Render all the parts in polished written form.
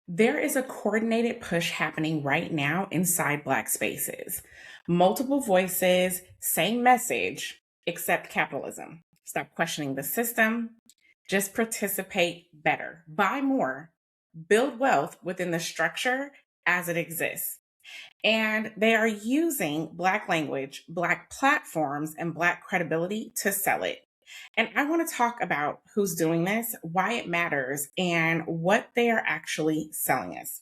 There is a coordinated push happening right now inside Black spaces. Multiple voices, same message, except capitalism. Stop questioning the system, just participate better, buy more, build wealth within the structure as it exists. And they are using Black language, Black platforms, and Black credibility to sell it. And I want to talk about who's doing this, why it matters, and what they are actually selling us.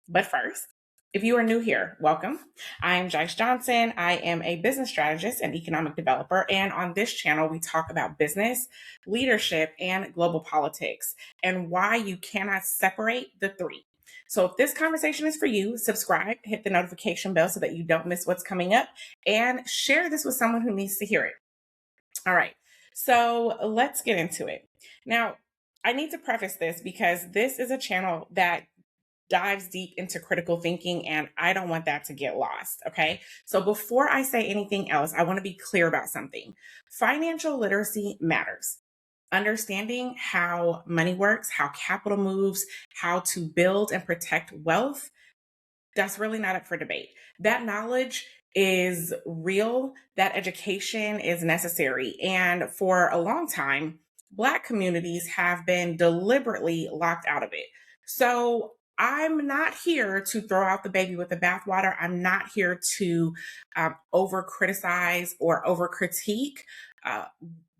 But first, if you are new here, welcome. I am Jice Johnson. I am a business strategist and economic developer. And on this channel, we talk about business, leadership, and global politics, and why you cannot separate the three. So if this conversation is for you, subscribe, hit the notification bell so that you don't miss what's coming up, and share this with someone who needs to hear it. All right, so let's get into it. Now, I need to preface this because this is a channel that dives deep into critical thinking, and I don't want that to get lost. Okay. So before I say anything else, I want to be clear about something. Financial literacy matters. Understanding how money works, how capital moves, how to build and protect wealth, that's really not up for debate. That knowledge is real, that education is necessary. And for a long time, Black communities have been deliberately locked out of it. So I'm not here to throw out the baby with the bathwater. I'm not here to over criticize or over critique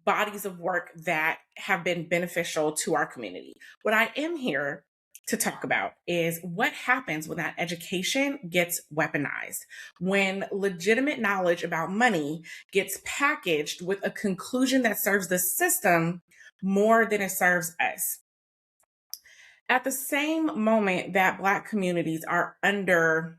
bodies of work that have been beneficial to our community. What I am here to talk about is what happens when that education gets weaponized, when legitimate knowledge about money gets packaged with a conclusion that serves the system more than it serves us. At the same moment that Black communities are under,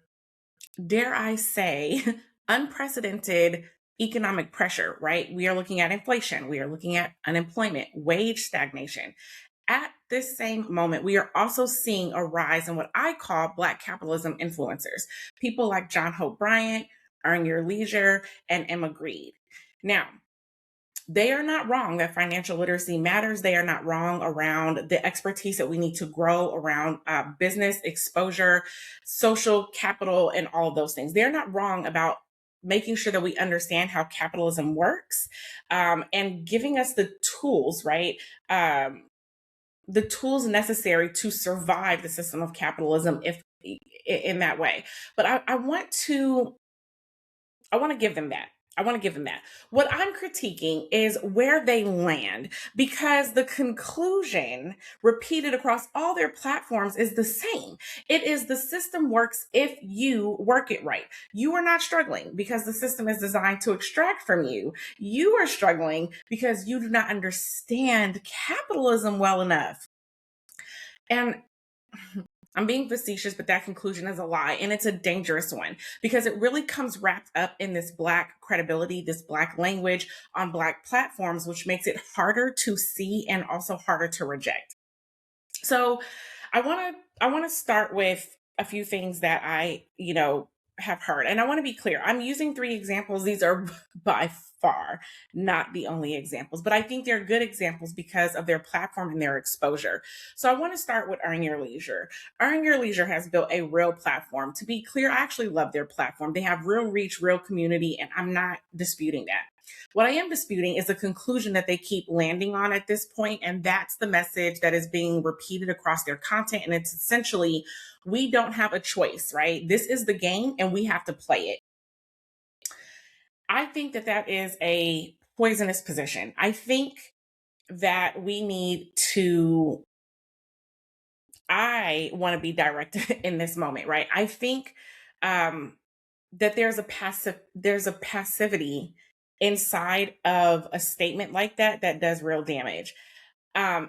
dare I say, unprecedented economic pressure, right? We are looking at inflation, we are looking at unemployment, wage stagnation. At this same moment, we are also seeing a rise in what I call Black capitalism influencers, people like John Hope Bryant, Earn Your Leisure, and Emma Grede. Now, they are not wrong that financial literacy matters. They are not wrong around the expertise that we need to grow around business exposure, social capital, and all of those things. They're not wrong about making sure that we understand how capitalism works and giving us the tools, right? The tools necessary to survive the system of capitalism if in that way. But I want to give them that. I want to give them that. What I'm critiquing is where they land, because the conclusion repeated across all their platforms is the same. It is the system works if you work it right. You are not struggling because the system is designed to extract from you. You are struggling because you do not understand capitalism well enough. And I'm being facetious, but that conclusion is a lie. And it's a dangerous one because it really comes wrapped up in this Black credibility, this Black language on Black platforms, which makes it harder to see and also harder to reject. So I want to start with a few things that I, have heard. And I want to be clear. I'm using 3 examples. These are by far not the only examples, but I think they're good examples because of their platform and their exposure. So I want to start with Earn Your Leisure. Earn Your Leisure has built a real platform. To be clear, I actually love their platform. They have real reach, real community, and I'm not disputing that. What I am disputing is the conclusion that they keep landing on at this point, and that's the message that is being repeated across their content. And it's essentially, we don't have a choice, right? This is the game and we have to play it. I think that that is a poisonous position. I think that we need to, I want to be direct in this moment, right? I think that there's a passivity inside of a statement like that that does real damage. And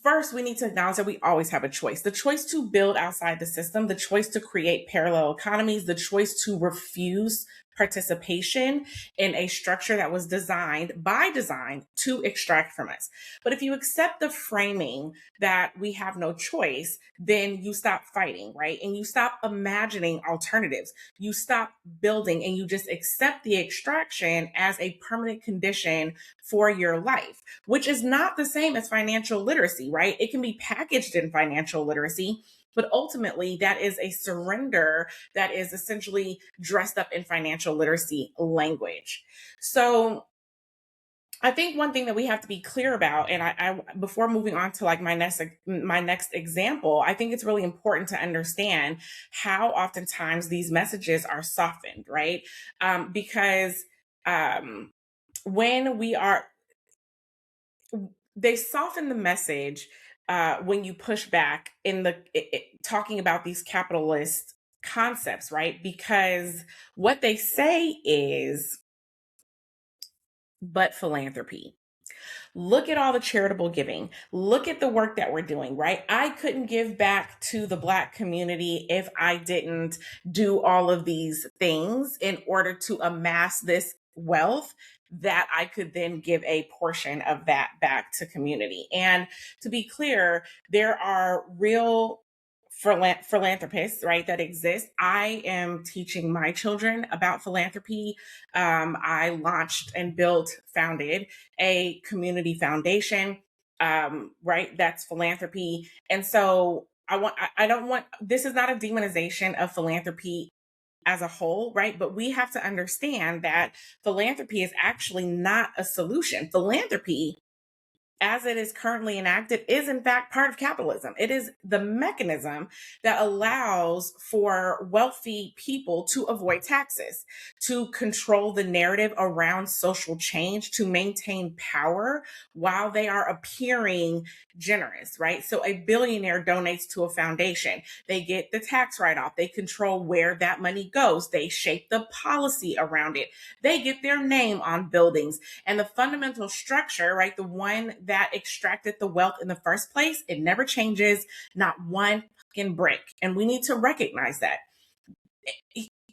first, we need to acknowledge that we always have a choice. The choice to build outside the system, the choice to create parallel economies, the choice to refuse participation in a structure that was designed by design to extract from us. But if you accept the framing that we have no choice, then you stop fighting, right? And you stop imagining alternatives. You stop building and you just accept the extraction as a permanent condition for your life, which is not the same as financial literacy, right? It can be packaged in financial literacy, But ultimately, that is a surrender that is essentially dressed up in financial literacy language. So I think one thing that we have to be clear about, and I before moving on to like my next example, I think it's really important to understand how oftentimes these messages are softened, right? Because um, when we are, they soften the message when you push back in talking about these capitalist concepts, right? Because what they say is, but philanthropy. Look at all the charitable giving. Look at the work that we're doing, right? I couldn't give back to the Black community if I didn't do all of these things in order to amass this wealth that I could then give a portion of that back to community. And to be clear, there are real philanthropists, right, that exist. I am teaching my children about philanthropy. I launched and founded a community foundation, right? That's philanthropy. And so I don't want, this is not a demonization of philanthropy as a whole, right? But we have to understand that philanthropy is actually not a solution. Philanthropy, as it is currently enacted, is in fact part of capitalism. It is the mechanism that allows for wealthy people to avoid taxes, to control the narrative around social change, to maintain power while they are appearing generous, right? So a billionaire donates to a foundation. They get the tax write-off. They control where that money goes. They shape the policy around it. They get their name on buildings. And the fundamental structure, right, the one that extracted the wealth in the first place, it never changes, not one fucking brick. And we need to recognize that.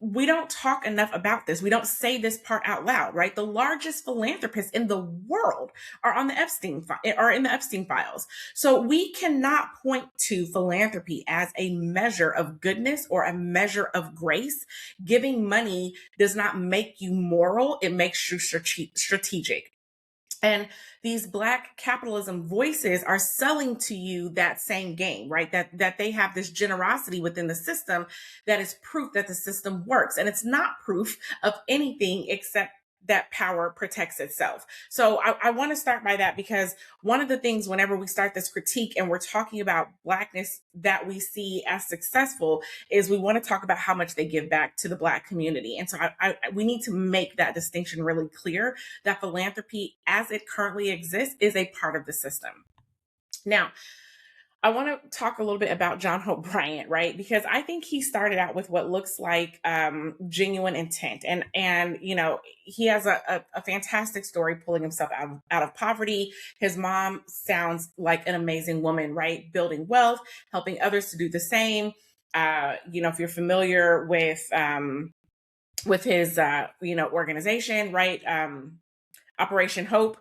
We don't talk enough about this. We don't say this part out loud, right? The largest philanthropists in the world are on the in the Epstein files. So we cannot point to philanthropy as a measure of goodness or a measure of grace. Giving money does not make you moral. It makes you strategic. And these Black capitalism voices are selling to you that same game, right? That they have this generosity within the system that is proof that the system works. And it's not proof of anything except that power protects itself. So I want to start by that, because one of the things whenever we start this critique and we're talking about Blackness that we see as successful is we want to talk about how much they give back to the Black community. And so we need to make that distinction really clear, that philanthropy as it currently exists is a part of the system. Now, I want to talk a little bit about John Hope Bryant, right? Because I think he started out with what looks like genuine intent, and you know, he has a fantastic story pulling himself out of poverty. His mom sounds like an amazing woman, right? Building wealth, helping others to do the same. You know, if you're familiar with his organization, right? Operation Hope.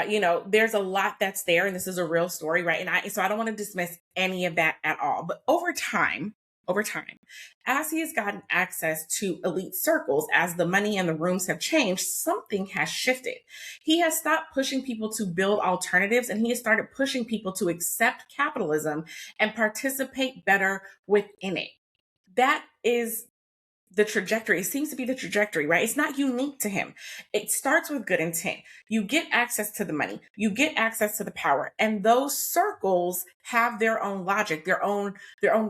You know, there's a lot that's there, and this is a real story, right? And so I don't want to dismiss any of that at all. But over time, as he has gotten access to elite circles, as the money and the rooms have changed, something has shifted. He has stopped pushing people to build alternatives, and he has started pushing people to accept capitalism and participate better within it. That is the trajectory. It seems to be the trajectory, right? It's not unique to him. It starts with good intent. You get access to the money, you get access to the power, and those circles have their own logic, their own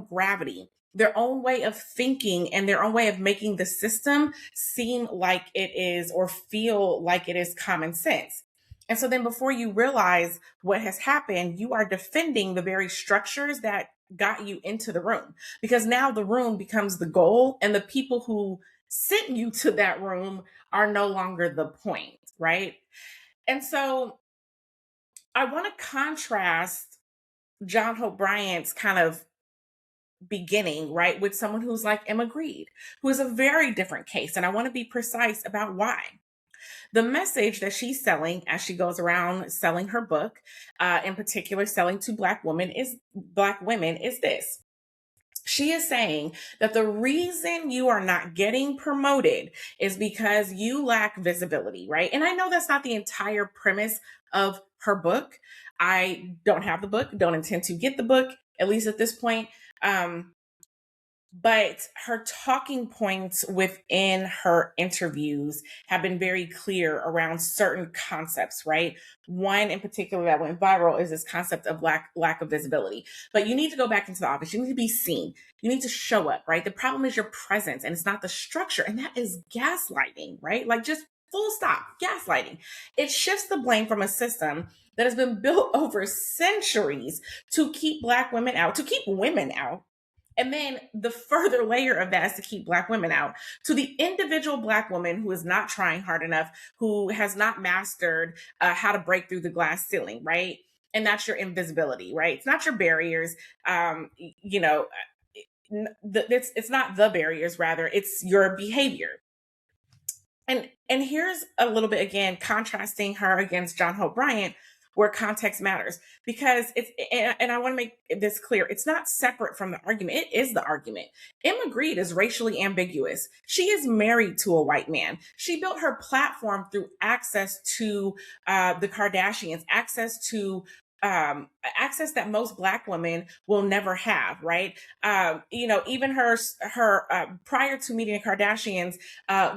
gravity, their own way of thinking, and their own way of making the system seem like it is, or feel like it is, common sense. And so then before you realize what has happened, you are defending the very structures that got you into the room, because now the room becomes the goal, and the people who sent you to that room are no longer the point, right? And so I want to contrast John Hope Bryant's kind of beginning, right, with someone who's like Emma Grede, who is a very different case. And I want to be precise about why. The message that she's selling as she goes around selling her book, in particular selling to Black women, is this. She is saying that the reason you are not getting promoted is because you lack visibility, right? And I know that's not the entire premise of her book. I don't have the book, don't intend to get the book. at least at this point. But her talking points within her interviews have been very clear around certain concepts, right? One in particular that went viral is this concept of lack of visibility. But you need to go back into the office. You need to be seen. You need to show up, right? The problem is your presence and it's not the structure. And that is gaslighting, right? Like just full stop, gaslighting. It shifts the blame from a system that has been built over centuries to keep Black women out, to keep women out. And then the further layer of that is to keep Black women out, to the individual Black woman who is not trying hard enough, who has not mastered how to break through the glass ceiling, right? And that's your invisibility, right? It's not your barriers. You know, it's not the barriers, rather, it's your behavior. And here's a little bit again contrasting her against John Hope Bryant, where context matters, because it's, and I want to make this clear, it's not separate from the argument. It is the argument. Emma Grede is racially ambiguous. She is married to a white man. She built her platform through access to the Kardashians, access to access that most Black women will never have, right? You know, even her prior to meeting the Kardashians,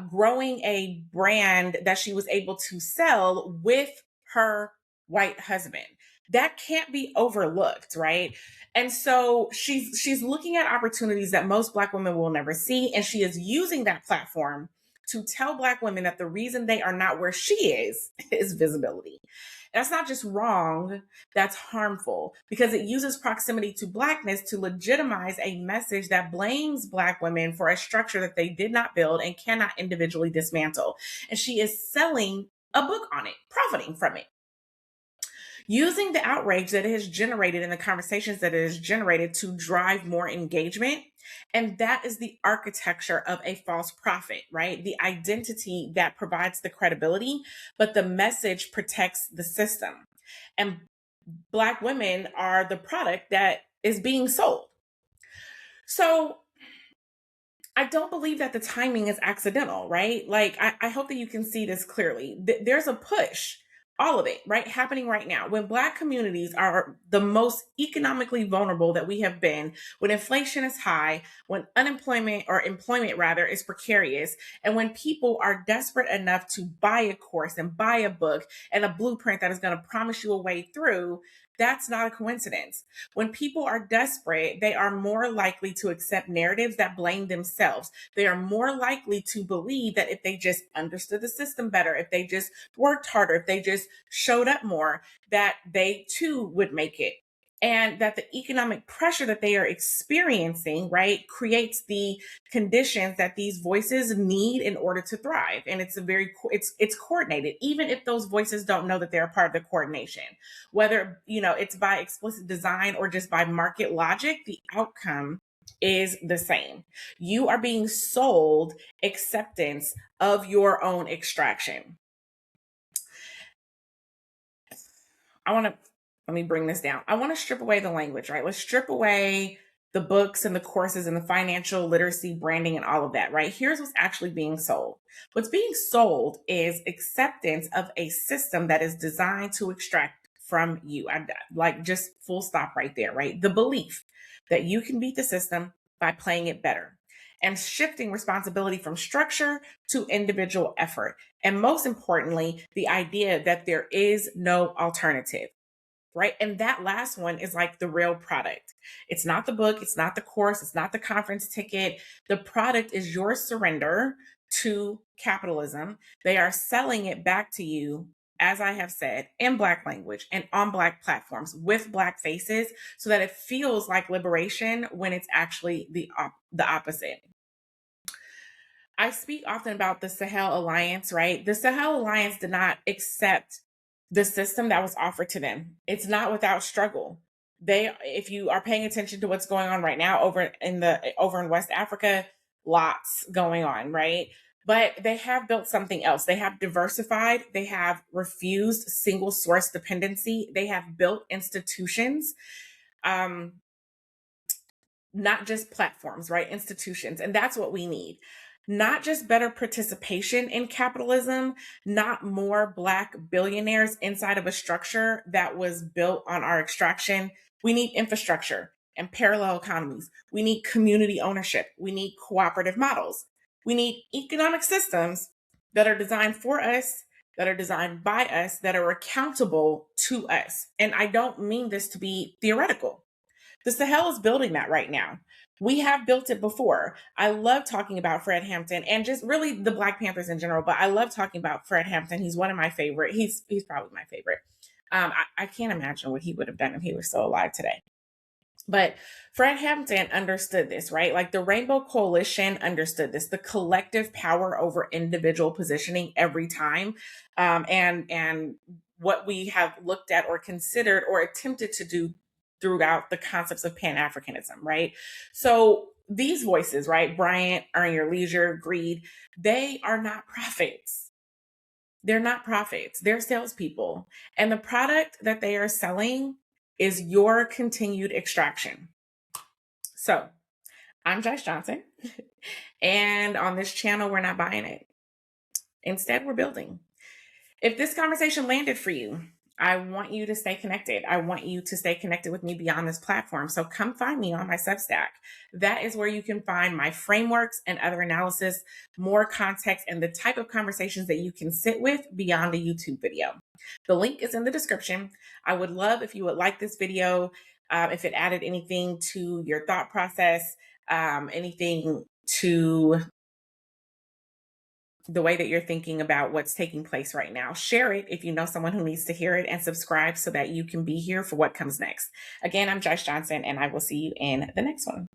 growing a brand that she was able to sell with her white husband. That can't be overlooked, right? And so she's looking at opportunities that most Black women will never see, and she is using that platform to tell Black women that the reason they are not where she is visibility. That's not just wrong, that's harmful, because it uses proximity to Blackness to legitimize a message that blames Black women for a structure that they did not build and cannot individually dismantle. And she is selling a book on it, profiting from it, using the outrage that it has generated and the conversations that it has generated to drive more engagement. And that is the architecture of a false prophet, right? The identity that provides the credibility, but the message protects the system. And Black women are the product that is being sold. So I don't believe that the timing is accidental, right? Like, I hope that you can see this clearly. There's a push, all of it, right, happening right now. When Black communities are the most economically vulnerable that we have been, when inflation is high, when unemployment or employment rather is precarious, and when people are desperate enough to buy a course and buy a book and a blueprint that is going to promise you a way through, that's not a coincidence. When people are desperate, they are more likely to accept narratives that blame themselves. They are more likely to believe that if they just understood the system better, if they just worked harder, if they just showed up more, that they too would make it. And that the economic pressure that they are experiencing, right, creates the conditions that these voices need in order to thrive. And it's coordinated, even if those voices don't know that they're a part of the coordination. Whether, you know, it's by explicit design or just by market logic, the outcome is the same. You are being sold acceptance of your own extraction. Let me bring this down. I want to strip away the language, right? Let's strip away the books and the courses and the financial literacy, branding, and all of that, right? Here's what's actually being sold. What's being sold is acceptance of a system that is designed to extract from you. Like, just full stop right there, right? The belief that you can beat the system by playing it better, and shifting responsibility from structure to individual effort. And most importantly, the idea that there is no alternative, right? And that last one is like the real product. It's not the book, it's not the course, it's not the conference ticket. The product is your surrender to capitalism. They are selling it back to you, as I have said, in Black language and on Black platforms with Black faces, so that it feels like liberation when it's actually the opposite. I speak often about the Sahel Alliance, right? The Sahel Alliance did not accept the system that was offered to them. It's not without struggle. If you are paying attention to what's going on right now over in West Africa, lots going on, right? But they have built something else. They have diversified. They have refused single source dependency. They have built institutions, not just platforms, right? Institutions. And that's what we need. Not just better participation in capitalism, not more Black billionaires inside of a structure that was built on our extraction. We need infrastructure. and parallel economies. We need community ownership. We need cooperative models. We need economic systems that are designed for us, that are designed by us, that are accountable to us. And I don't mean this to be theoretical. The Sahel is building that right now. We have built it before. I love talking about Fred Hampton and just really the Black Panthers in general, but I love talking about Fred Hampton. He's one of my favorite. He's probably my favorite. I can't imagine what he would have done if he was still alive today. But Fred Hampton understood this, right? Like the Rainbow Coalition understood this, the collective power over individual positioning every time. And what we have looked at or considered or attempted to do throughout the concepts of Pan-Africanism, right? So these voices, right? Bryant, Earn Your Leisure, Grede, they are not prophets. They're not prophets. They're salespeople. And the product that they are selling is your continued extraction. So I'm Jice Johnson. And on this channel, we're not buying it. Instead, we're building. If this conversation landed for you, I want you to stay connected. I want you to stay connected with me beyond this platform. So come find me on my Substack. That is where you can find my frameworks and other analysis, more context, and the type of conversations that you can sit with beyond a YouTube video. The link is in the description. I would love if you would like this video, if it added anything to your thought process, anything to the way that you're thinking about what's taking place right now. Share it if you know someone who needs to hear it, and subscribe so that you can be here for what comes next. Again, I'm Jice Johnson, and I will see you in the next one.